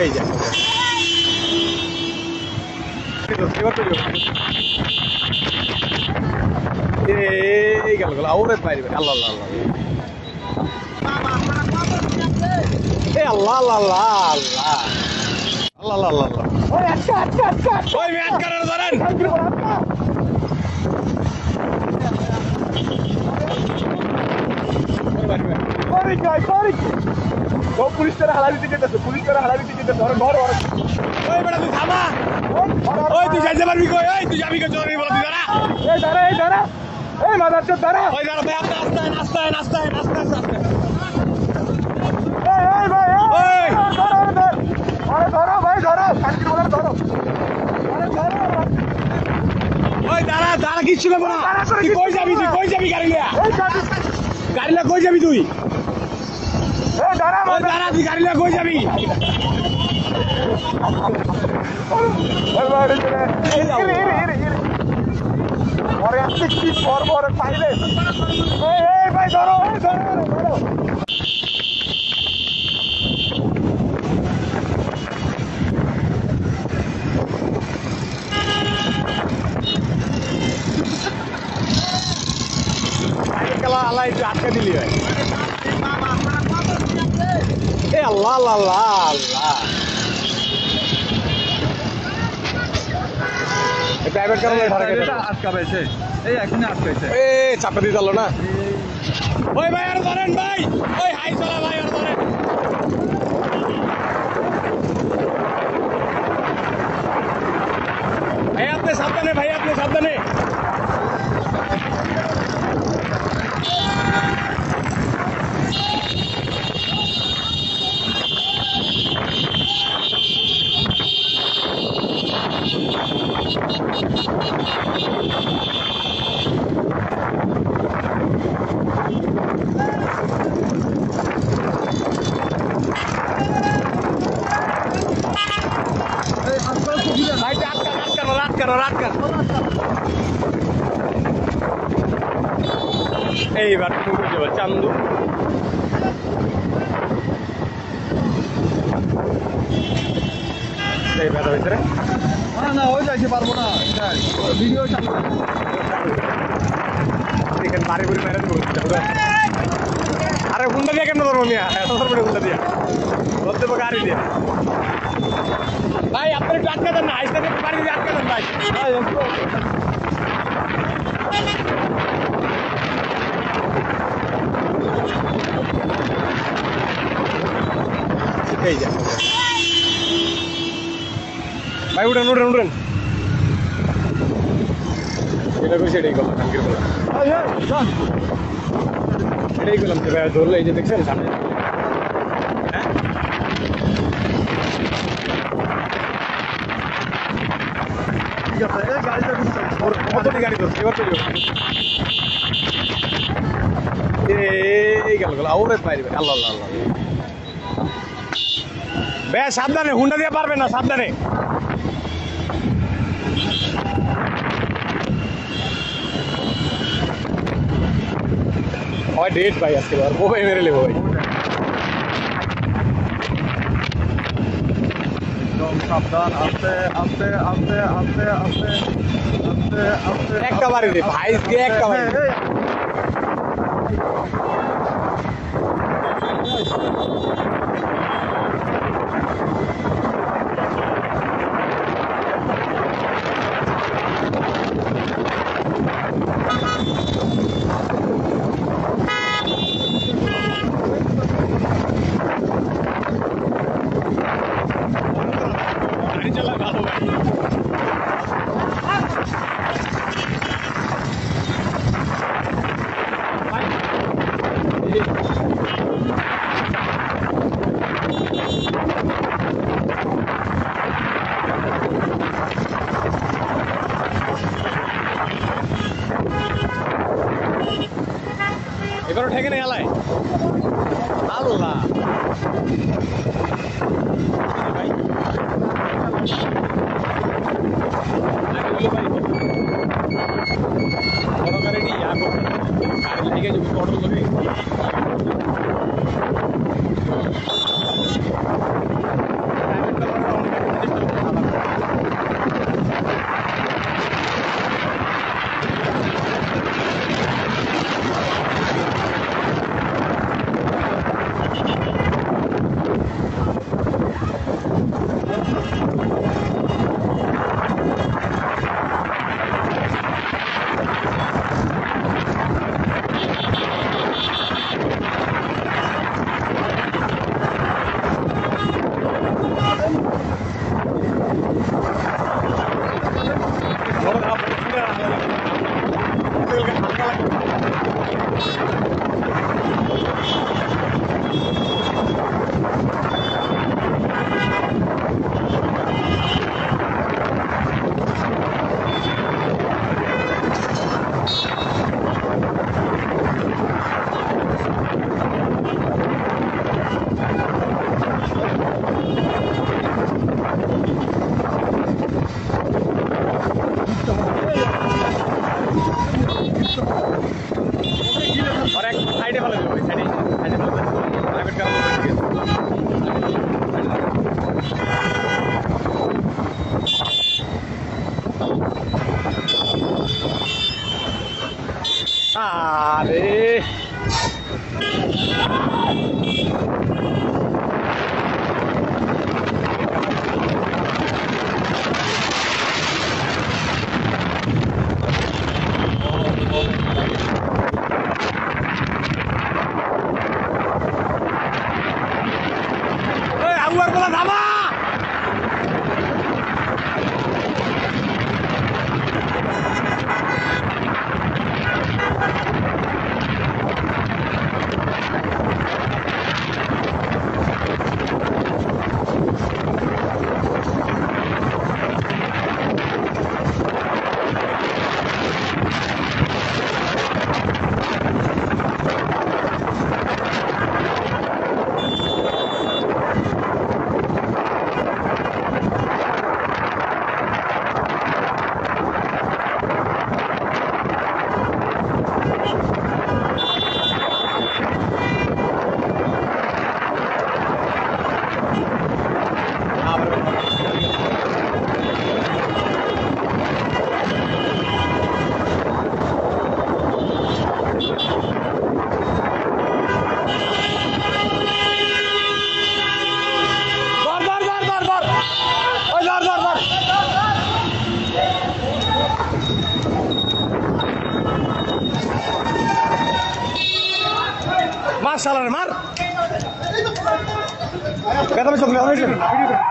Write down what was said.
এই যা এই গেল গেল আউরে বাইরে আল্লাহ আল্লাহ আল্লাহ এ আল্লাহ আল্লাহ আল্লাহ আল্লাহ আল্লাহ আল্লাহ আল্লাহ ওই আচ্ছা আচ্ছা আচ্ছা ওই ম্যাচ করার ধরেন সরি জয় সরি ও পুলিশ করে হালা দিতে যেতেছে পুলিশ করে হালা দিতে যেতেছে ধর ধর ওই বেটা তুই থামা ওই তুই যাইতে পারবি কই ওই তুই যাবি কই চলে বল তুই দাঁড়া এই দাঁড়া এই মাদারচোদ দাঁড়া ওই দাঁড়া ভাই আপনি আস্তে এই ভাই ওই ধরো ভাই ধরো শান্তি বলার ধরো ওই দাঁড়া দাঁড়া কিচ্ছু করবো না তুই কই যাবি গাড়ি লিয়া কই যাবি তুই এই দাঁড়া তুই গাড়ি লিয়া কই যাবি পরে আসতে কি পর পাইলে এই ভাই ধরো আল্লাহ একটু আটকে দিলি ভাই এ আল্লাহ আল্লাহ আল্লাহ আল্লাহ প্রাইভেট কার আটকা পেয়েছে এই এখনই আটকাইছে এ চাপা দিয়ে দিল না ওই ভাই আর ধরেন ভাই ওই হাই চলা ভাই আর ধরেন ভাই আপনি সাবধানে রাত কর এইবার চান্দু না ওই যাইতে পারবো না ভিডিও এখানে বাড়ি করে মেরে দেবো আরে হুন্ডা দিয়ে কেন ধরবো মিয়া এত ধরবো হুন্ডা দিয়া ধরতে পারবো গাড়ি দিয়ে ভাই আপনি একটু আটকে দেন না আইসতে বাড়ি দিয়ে আটকে দেন ভাই এই যা ভাই উঠেন এটা করে সেটাই করলাম কালকের বলা এটাই করলাম তো ভাই ধরলো এই যে দেখছেন সামনে হ্যাঁ গাড়ি ধরছে এবার চলে এই গেল আউরে বাইরে আল্লাহ আল্লাহ আল্লাহ বে সাবধানে হুন্ডা দিয়ে পারবে না সাবধানে হয় ডেট ভাই আজকে আর ও ভাই মেরে নেবো ভাই সাবধান আস্তে একটা বাড়ি রে ভাই একটা বাড়ি এবারও ঠেকে নেই এলায় আল্লাহ সরকারেরই ইয়া করবে গাড়ি লেগে যদি অটো করবে জাগুয়ার বলা ধামা মার শালারে মার বেদম চলে